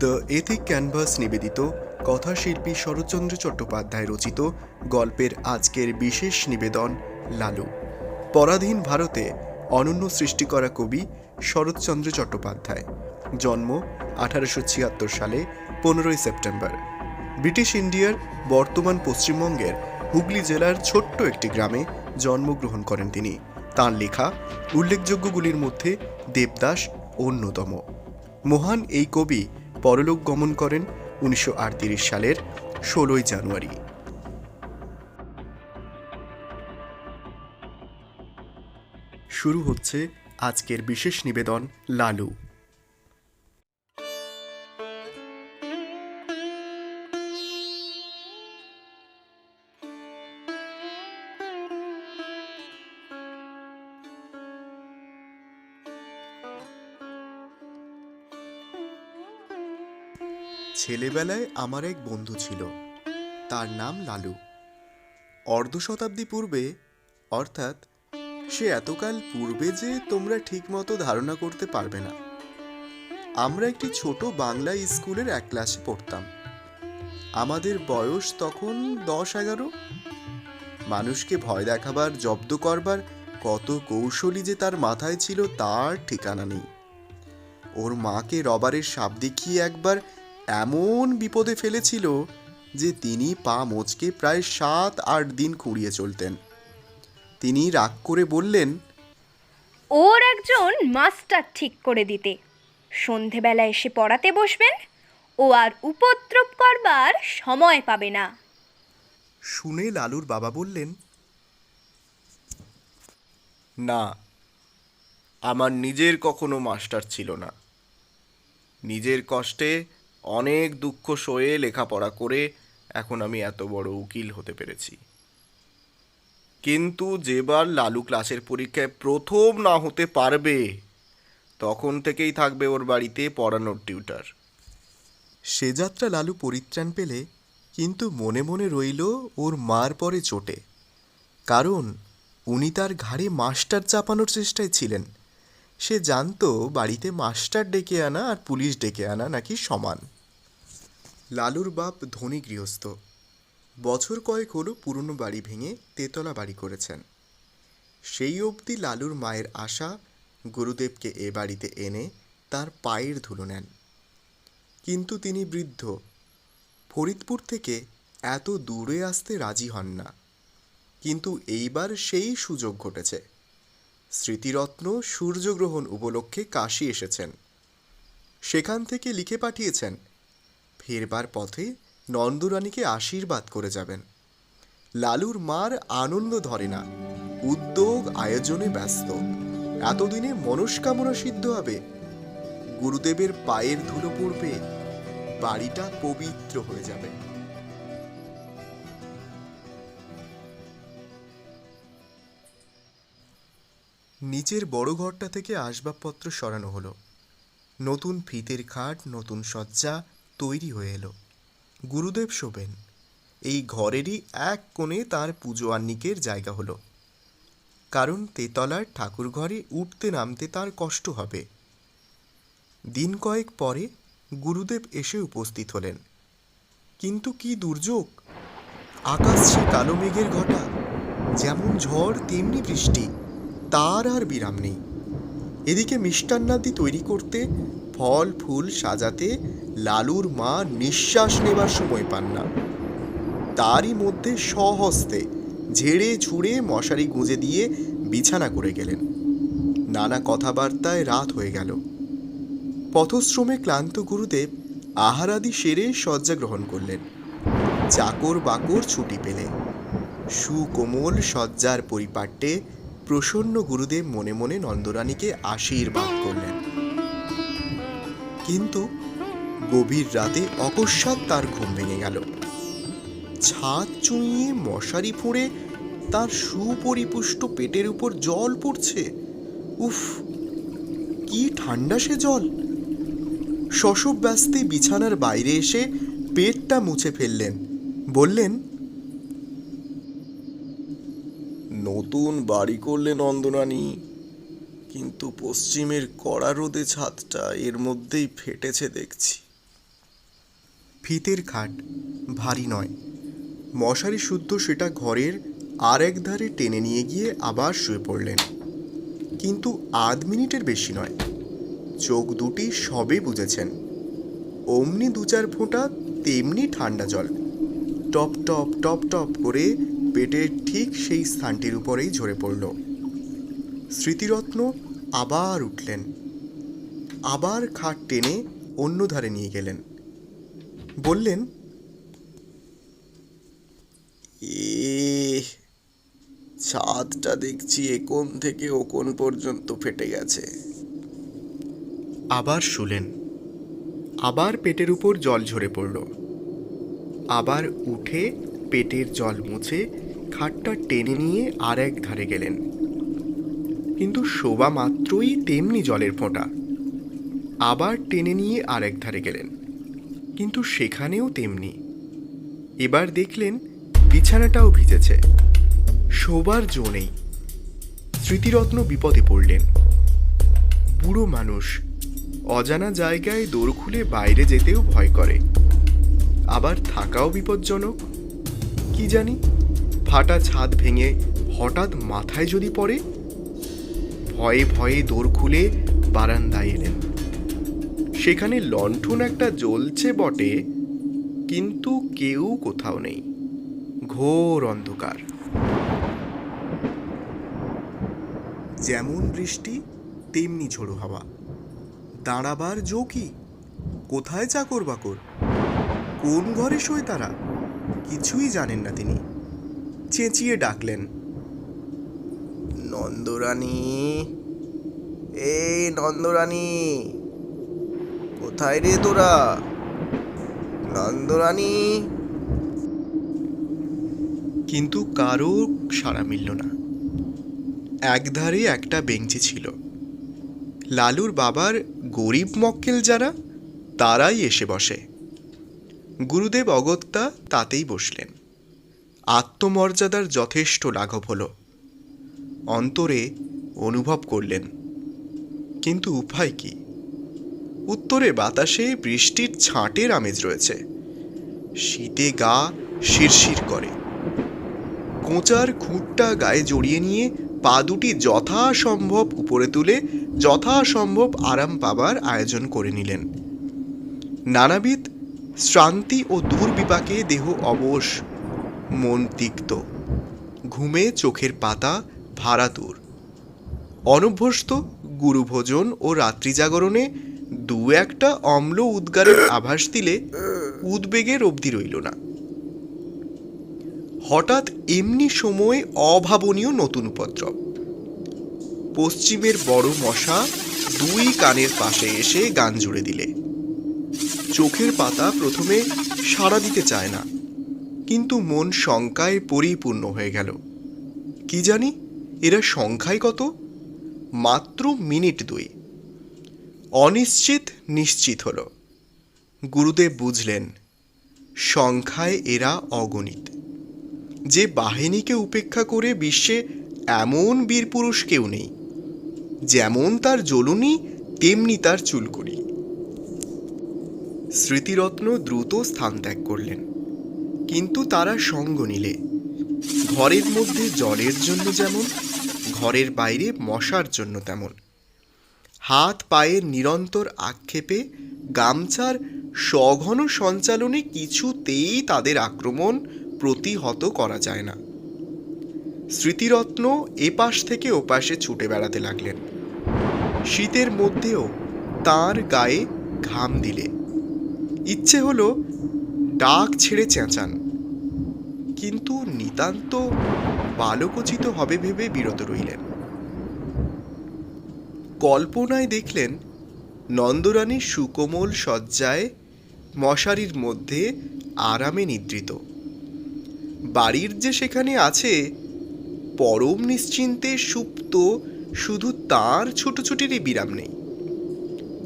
The ethic canvas নিবেদিত কথাশিল্পী শরৎচন্দ্র চট্টোপাধ্যায় রচিত গল্পের আজকের বিশেষ নিবেদন লালু। পরাধীন ভারতে অনন্য সৃষ্টি করা কবি শরৎচন্দ্র চট্টোপাধ্যায়। জন্ম 1876 সালে 15 সেপ্টেম্বর। ব্রিটিশ ইন্ডিয়ার বর্তমান পশ্চিমবঙ্গের হুগলি জেলার ছোট্ট একটি গ্রামে জন্মগ্রহণ করেন তিনি। তাঁর লেখা উল্লেখযোগ্যগুলির মধ্যে দেবদাস অন্যতম। মহান এই কবি পরলোক গমন করেন 1938 সালের 16 জানুয়ারি। শুরু হচ্ছে আজকের বিশেষ নিবেদন লালু। ছেলেবেলায় আমার এক বন্ধু ছিল, তার নাম লালু। অর্ধ শতাব্দী পূর্বে, অর্থাৎ সে এতকাল পূর্বে যে তোমরা ঠিকমতো ধারণা করতে পারবে না, আমরা একটি ছোট বাংলা স্কুলের এক ক্লাসে পড়তাম। আমাদের বয়স তখন 10-11। মানুষকে ভয় দেখাবার, জব্দ করবার কত কৌশলী যে তার মাথায় ছিল তার ঠিকানা নেই। ওর মাকে রবারের সাপ দেখিয়ে একবার এমন বিপদে ফেলেছিল যে তিনি পা মোচকে প্রায় 7-8 দিন খুঁড়িয়ে চলতেন। তিনি রাগ করে বললেন, ওর একজন মাস্টার ঠিক করে দিতে। সন্ধেবেলা এসে পড়াতে বসবেন, ও আর উপদ্রব করবার সময় পাবে না। শুনে লালুর বাবা বললেন, না, আমার নিজের কখনো মাস্টার ছিল না। নিজের কষ্টে অনেক দুঃখ সয়ে লেখাপড়া করে এখন আমি এত বড় উকিল হতে পেরেছি। কিন্তু যেবার লালু ক্লাসের পরীক্ষায় প্রথম না হতে পারবে, তখন থেকেই থাকবে ওর বাড়িতে পড়ানোর টিউটার। সে যাত্রা লালু পরিত্রাণ পেলে, কিন্তু মনে মনে রইল ওর মার পরে চোটে। কারণ উনি তার ঘাড়ে মাস্টার চাপানোর চেষ্টায় ছিলেন। সে জানতো বাড়িতে মাস্টার ডেকে আনা আর পুলিশ ডেকে আনা নাকি সমান। লালুর বাপ ধনী গৃহস্থ। বছর কয়েক হলো পুরনো বাড়ি ভেঙে তেতলা বাড়ি করেছেন। সেই অবধি লালুর মায়ের আশা গুরুদেবকে এ বাড়িতে এনে তার পায়ের ধুলো নেন। কিন্তু তিনি বৃদ্ধ, ফরিদপুর থেকে এত দূরে আসতে রাজি হন না। কিন্তু এইবার সেই সুযোগ ঘটেছে। স্মৃতিরত্ন সূর্যগ্রহণ উপলক্ষে কাশী এসেছেন। সেখান থেকে লিখে পাঠিয়েছেন ফেরবার পথে নন্দরানীকে আশীর্বাদ করে যাবেন। লালুর মার আনন্দ ধরে না, উদ্যোগ আয়োজনে ব্যস্ত। এতদিনে মনস্কামনা সিদ্ধ হবে, গুরুদেবের পায়ের ধুলো পড়বে, বাড়িটা পবিত্র হয়ে যাবে। নিচের বড় ঘরটা থেকে আসবাবপত্র সরানো হলো। নতুন ফিতের খাট, নতুন শয্যা তৈরি হয়ে এলো। গুরুদেব শোবেন। এই ঘরেরই এক কোণে তার পুজো আহ্নিকের জায়গা হলো। কারণ তেতলার ঠাকুর ঘরে উঠতে নামতে তার কষ্ট হবে। দিন কয়েক পরে গুরুদেব এসে উপস্থিত হলেন। কিন্তু কি দুর্যোগ! আকাশ সে কালো মেঘের ঘটা। যেমন ঝড় তেমনি বৃষ্টি, তার আর বিরাম নেই। এদিকে মিষ্টান্নাদি তৈরি করতে, ফল ফুল সাজাতে লালুর মা নিঃশ্বাস নেবার সময় পান না। তারই মধ্যে স্বহস্তে ঝেড়ে ঝুড়ে মশারি গুঁজে দিয়ে বিছানা করে গেলেন। নানা কথাবার্তায় রাত হয়ে গেল। পথশ্রমে ক্লান্ত গুরুদেব আহারাদি সেরে শয্যা গ্রহণ করলেন। চাকর বাকর ছুটি পেলে। সুকোমল শয্যার পরিপাট্যে প্রসন্ন গুরুদেব মনে মনে নন্দরানীকে আশীর্বাদ করলেন। কিন্তু গভীর রাতে অকস্মাৎ তার ঘুম ভেঙে গেল। ছাদ চুঁইয়ে মশারি ফুঁড়ে তার সুপরিপুষ্ট পেটের উপর জল পড়ছে। উফ, কি ঠান্ডা সে জল! শশব ব্যস্তে বিছানার বাইরে এসে পেটটা মুছে ফেললেন। বললেন, নতুন বাড়ি করলে নন্দরানী, কিন্তু পশ্চিমের কড়া রোদে ছাদটা এর মধ্যেই ফেটেছে দেখছি। ফিতের খাট, ভারী নয়। মশারি শুদ্ধ সেটা ঘরের আর এক ধারে টেনে নিয়ে গিয়ে আবার শুয়ে পড়লেন। কিন্তু আধ মিনিটের বেশি নয়, চোখ দুটি সবে বুঝেছেন। অমনি দু চার ফোঁটা তেমনি ঠান্ডা জল টপ টপ টপ টপ করে পেটের ঠিক সেই স্থানটির উপরেই ঝরে পড়ল। স্মৃতিরত্ন আবার উঠলেন, আবার খাট টেনে অন্য ধারে নিয়ে গেলেন। বললেন, ছাদটা দেখছি কোণ থেকে ও কোণ পর্যন্ত ফেটে গেছে। আবার শুলেন, আবার পেটের উপর জল ঝরে পড়ল। আবার উঠে পেটের জল মুছে খাটটা টেনে নিয়ে আর এক ধারে গেলেন। কিন্তু শোবা মাত্রই তেমনি জলের ফোঁটা। আবার টেনে নিয়ে আর এক ধারে গেলেন, কিন্তু সেখানেও তেমনি। এবার দেখলেন বিছানাটাও ভিজেছে, শোবার জো নেই। স্মৃতিরত্ন বিপদে পড়লেন। বুড়ো মানুষ, অজানা জায়গায় দোর খুলে বাইরে যেতেও ভয় করে, আবার থাকাও বিপজ্জনক। কি জানি, ফাটা ছাদ ভেঙে হঠাৎ মাথায় যদি পড়ে। ভয়ে ভয়ে দোর খুলে বারান্দায় এলেন। সেখানে লণ্ঠন একটা জ্বলছে বটে, কিন্তু কেউ কোথাও নেই, ঘোর অন্ধকার। যেমন বৃষ্টি তেমনি ঝোড়ো হাওয়া। দাঁড়াবার জো কি? কোথায় চাকর বাকর? কোন ঘরে শোয় তারা? কিছুই জানেন না তিনি। চেঁচিয়ে ডাকলেন, নন্দরানী, এই নন্দরানী, কোথায় রে তোরা? নন্দরানী। কিন্তু কারো সাড়া মিলল না। একধারে একটা বেঞ্চি ছিল। লালুর বাবার গরিব মক্কেল যারা, তারাই এসে বসে। গুরুদেব অগত্যা তাতেই বসলেন। আত্মমর্যাদার যথেষ্ট লাঘব হল। অন্তরে অনুভব করলেন, কিন্তু উপায় কি? উত্তরে বাতাসে বৃষ্টির ছাঁটের আমেজ রয়েছে। শীতে গা শিরশির করে। কোঁচার খুঁটটা গায়ে জড়িয়ে নিয়ে পা দুটি যথাসম্ভব উপরে তুলে যথাসম্ভব আরাম পাবার আয়োজন করে নিলেন। নানাবিধ শ্রান্তি ও দুর্বিপাকে দেহ অবশ, মন তিক্ত, ঘুমে চোখের পাতা ভারাতুর। অনভ্যস্ত গুরুভোজন ও রাত্রি জাগরণে দু একটা অম্ল উদ্গারের আভাস দিলে উদ্বেগের অবধি রইল না। হঠাৎ এমনি সময় অভাবনীয় নতুন উপদ্রব। পশ্চিমের বড় মশা দুই কানের পাশে এসে গান জুড়ে দিলে। চোখের পাতা প্রথমে সাড়া দিতে চায় না, কিন্তু মন শঙ্কায় পরিপূর্ণ হয়ে গেল। কি জানি এরা সংখ্যায় কত? মাত্র মিনিট দুই। অনিশ্চিত নিশ্চিত হল। গুরুদেব বুঝলেন, সংখ্যায় এরা অগণিত। যে বাহিনীকে উপেক্ষা করে বিশ্বে এমন বীরপুরুষ কেউ নেই। যেমন তার জ্বলুনি তেমনি তার চুলকুনি। স্মৃতিরত্ন দ্রুত স্থান ত্যাগ করলেন, কিন্তু তারা সঙ্গ নিলে। ঘরের মধ্যে জলের জন্য যেমন, ঘরের বাইরে মশার জন্য তেমন। হাত পায়ের নিরন্তর আক্ষেপে গামছার সঘন সঞ্চালনে কিছুতেই তাদের আক্রমণ প্রতিহত করা যায় না। স্মৃতিরত্ন এপাশ থেকে ওপাশে ছুটে বেড়াতে লাগলেন। শীতের মধ্যেও তার গায়ে ঘাম দিলে। ইচ্ছে হলো ডাক ছেড়ে চেঁচান, কিন্তু নিতান্ত বালকোচিত হবে ভেবে বিরত রইলেন। কল্পনায় দেখলেন নন্দরানী সুকোমল শয্যায় মশারির মধ্যে আরামে নিদ্রিত। বাড়ির যে সেখানে আছে পরম নিশ্চিন্তে সুপ্ত, শুধু তার ছুটোছুটিরই বিরাম নেই।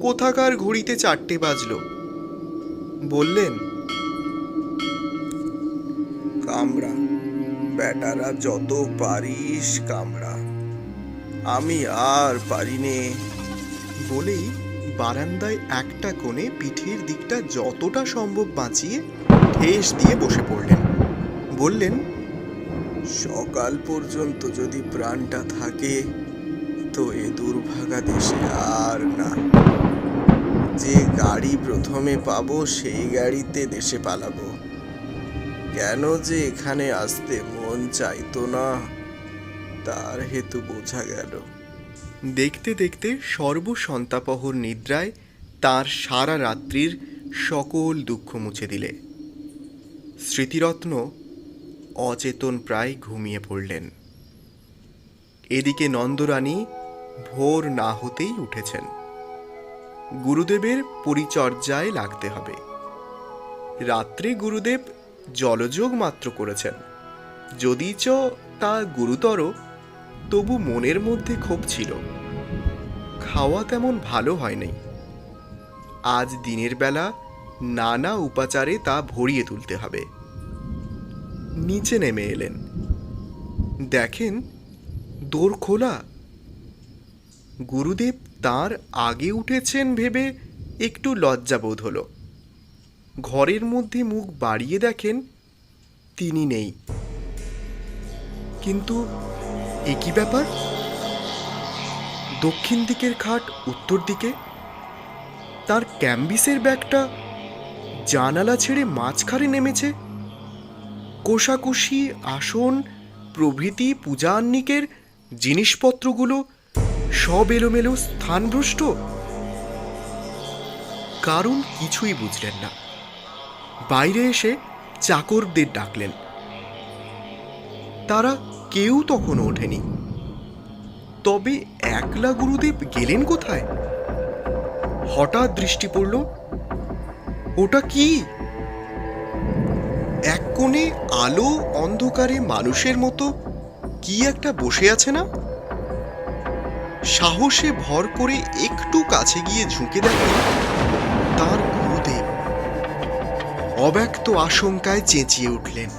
কোথাকার ঘড়িতে 4টে বাজল। বললেন, কামড়া বেটারা, যত পারিস কামড়া, আমি আর পারি নে। বলেই বারান্দায় একটা কোণে পিঠের দিকটা যতটা সম্ভব বাঁচিয়ে ঠেস দিয়ে বসে পড়লেন। বললেন, সকাল পর্যন্ত যদি প্রাণটা থাকে তো এ দুর্ভাগা দেশে আর না। যে গাড়ি প্রথমে পাবো সেই গাড়িতে দেশে পালাবো। কেন যে এখানে আসতে মন চাইতো না তার হেতু বোঝা গেল। দেখতে দেখতে সর্বসন্তাপহর নিদ্রায় তার সারা রাত্রির সকল দুঃখ মুছে দিলে। স্মৃতিরত্ন অচেতন প্রায় ঘুমিয়ে পড়লেন। এদিকে নন্দরানী ভোর না হতেই উঠেছেন। গুরুদেবের পরিচর্যায় লাগতে হবে। রাত্রে গুরুদেব জলযোগ মাত্র করেছেন, যদিচ তা গুরুতর, তবু মনের মধ্যে ক্ষোভ ছিল। খাওয়া তেমন ভালো হয়নি। আজ দিনের বেলা নানা উপাচারে তা ভরিয়ে তুলতে হবে। নিচে নেমে এলেন, দেখেন দোর খোলা। গুরুদেব তার আগে উঠেছেন ভেবে একটু লজ্জাবোধ হলো। ঘরের মধ্যে মুখ বাড়িয়ে দেখেন তিনি নেই। কিন্তু এ কি ব্যাপার? দক্ষিণ দিকের খাট উত্তর দিকে, তার ক্যাম্বিসের ব্যাগটা জানালা ছেড়ে মাঝখানে নেমেছে। কোষাকুষি, আসন প্রভৃতি পূজা আহ্নিকের জিনিসপত্রগুলো সব এলোমেলো, স্থানভ্রষ্ট। কারণ কিছুই বুঝলেন না। বাইরে এসে চাকরদের ডাকলেন, তারা কেউ তখন ওঠেনি। তবে একলা গুরুদেব গেলেন কোথায়? হঠাৎ দৃষ্টি পড়ল, ওটা কি? এক কোণে আলো অন্ধকারে মানুষের মতো কি একটা বসে আছে না? সাহসে ভর করে একটু কাছে গিয়ে ঝুঁকে দেখেন তার গুরুদেব। অব্যক্ত আশঙ্কায় চেঁচিয়ে উঠলেন,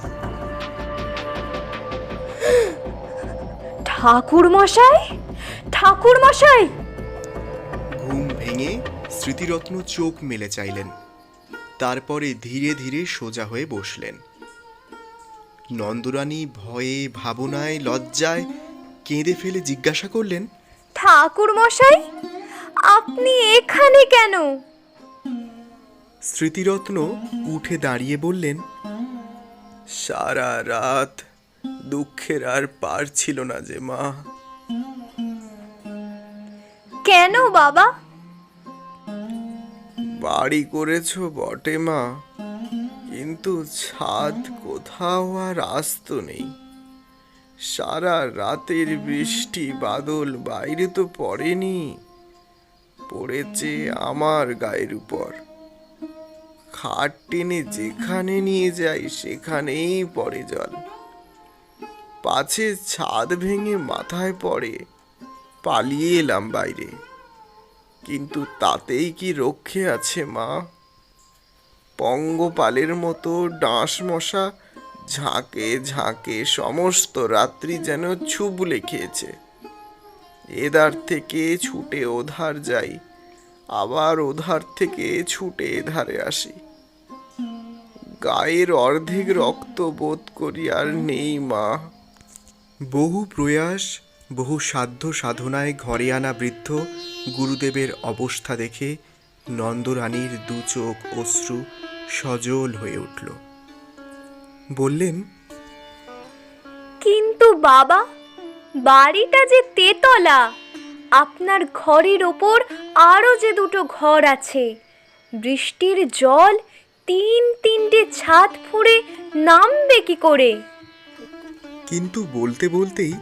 ঠাকুর মশাই, ঠাকুর মশাই! ঘুম ভেঙে স্মৃতিরত্ন চোখ মেলে চাইলেন, তারপরে ধীরে ধীরে সোজা হয়ে বসলেন। নন্দরানী ভয়ে, ভাবনায়, লজ্জায় কেঁদে ফেলে জিজ্ঞাসা করলেন, ঠাকুর মশাই, আপনি এখানে কেন? স্মৃতিরত্ন উঠে দাঁড়িয়ে বললেন, সারা রাত দুঃখের আর পার ছিল না যে মা। কেন বাবা? বাড়ি করেছো বটে মা, কিন্তু ছাদ কোথাও আর আস্ত নেই। সারা রাতের বৃষ্টি বাদল বাইরে তো পড়েনি, পড়েছে আমার গায়ের উপর। খাট টেনে যেখানে নিয়ে যাই সেখানেই পড়ে জল। পাছে ছাদ ভেঙে মাথায় পড়ে, পালিয়ে এলাম বাইরে, কিন্তু তাতেই কি রক্ষে আছে মা? পঙ্গপালের মতো ডাঁশ মশা ঝাঁকে ঝাঁকে সমস্ত রাত্রি যেন ছুবলে খেয়েছে। এধার থেকে ছুটে ওধার যাই, আবার ওধার থেকে ছুটে এধারে আসি। গায়ের অর্ধেক রক্ত বোধ করি আর নেই মা। বহু প্রয়াস, বহু সাধ্য সাধনায় ঘরে আনা বৃদ্ধ গুরুদেবের অবস্থা দেখে নন্দরানীর দু চোখ অশ্রু সজল হয়ে উঠল। বললেন, কিন্তু বাবা, বাড়িটা যে তেতলা, আপনার ঘরের ওপর আরো যে দুটো ঘর আছে, বৃষ্টির জল তিনটে ছাদ ফুঁড়ে নামবে কি করে? কিন্তু বলতে বলতেই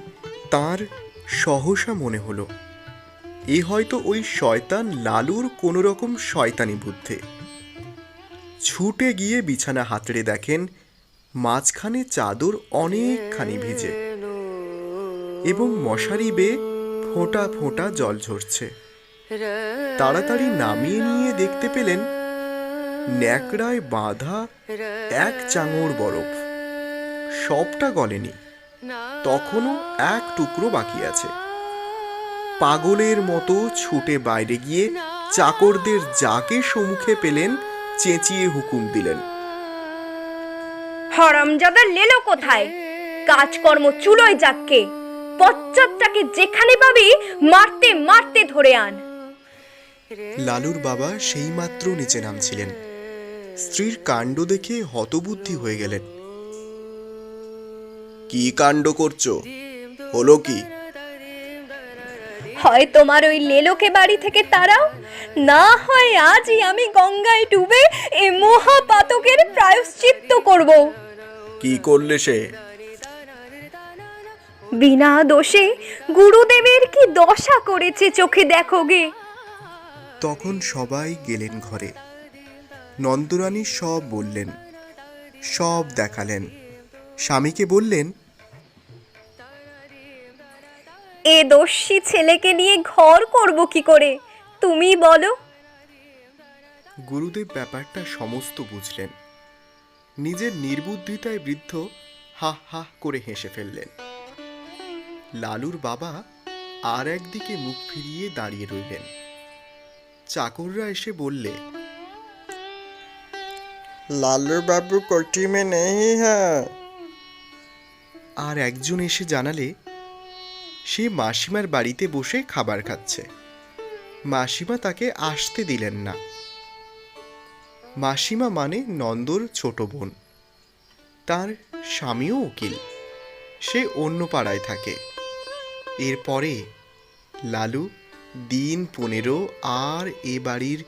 তার সহসা মনে হলো, এ হয়তো ওই শয়তান লালুর কোনো রকম শয়তানি বুদ্ধি। ছুটে গিয়ে বিছানা হাতড়ে দেখেন মাঝখানে চাদর অনেকখানি ভিজে এবং মশারি বেয়ে ফোঁটা ফোঁটা জল ঝরছে। তাড়াতাড়ি নামিয়ে নিয়ে দেখতে পেলেন ন্যাকড়ায় বাঁধা এক চাঙড় বরফ। সবটা গলেনি, তখনও এক টুকরো বাকি আছে। পাগলের মতো ছুটে বাইরে গিয়ে চাকরদের যাকে সম্মুখে পেলেন চেঁচিয়ে হুকুম দিলেন, হারামজাদার লেলো কোথায়? কাজকর্ম চুলোয় যাককে, পশ্চাৎটাকে যেখানে পাবি মারতে মারতে ধরে আন। লালুর বাবা সেইমাত্র নিচে নামছিলেন। স্ত্রীর কাণ্ড দেখে হতবুদ্ধি হয়ে গেলেন। কি কাণ্ড করছো? হলো কি? হয় তোমার ওই লেলোকে বাড়ি থেকে তাড়াও, না হয় আজই আমি গঙ্গায় ডুবে এ মহাপাতকের প্রায়শ্চিত্ত করব। কি করলে সে? বিনা দোষে গুরুদেবের কি দশা করেছে চোখে দেখো গে। তখন সবাই গেলেন ঘরে। নন্দরানী সব বললেন, সব দেখালেন। স্বামীকে বললেন, এ দোষী ছেলেকে নিয়ে ঘর করব কি করে, তুমি বলো। গুরুদেব ব্যাপারটা সমস্ত বুঝলেন। নিজের নির্বুদ্ধিতায় বৃদ্ধ হা হা করে হেসে ফেললেন। লালুর বাবা আর একদিকে মুখ ফিরিয়ে দাঁড়িয়ে রইলেন। চাকররা এসে বললে, लालू बाबू कोठी में नहीं है। আর একজন এসে জানালে সে মাসিমার বাড়িতে বসে খাবার খাচ্ছে। মাসিমা তাকে আসতে দিলেন না। মাসিমা মানে নন্দর ছোট বোন। তার স্বামীও উকিল, সে অন্য পাড়ায় থাকে। এরপরে লালু দিন 15 আর এ বাড়ির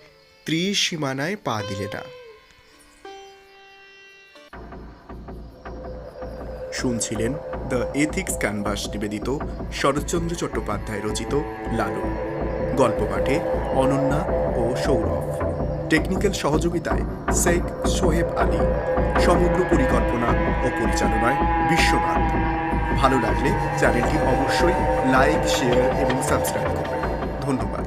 ত্রিসীমানায় পা দিলে না। শুনছিলেন দ্য এথিক্স ক্যানভাস নিবেদিত শরৎচন্দ্র চট্টোপাধ্যায় রচিত লালু। গল্প পাঠে অনন্যা ও সৌরভ। টেকনিক্যাল সহযোগিতায় শেখ সোহেব আলী। সমগ্র পরিকল্পনা ও পরিচালনায় বিশ্বনাথ। ভালো লাগলে চ্যানেলটি অবশ্যই লাইক, শেয়ার এবং সাবস্ক্রাইব করবেন। ধন্যবাদ।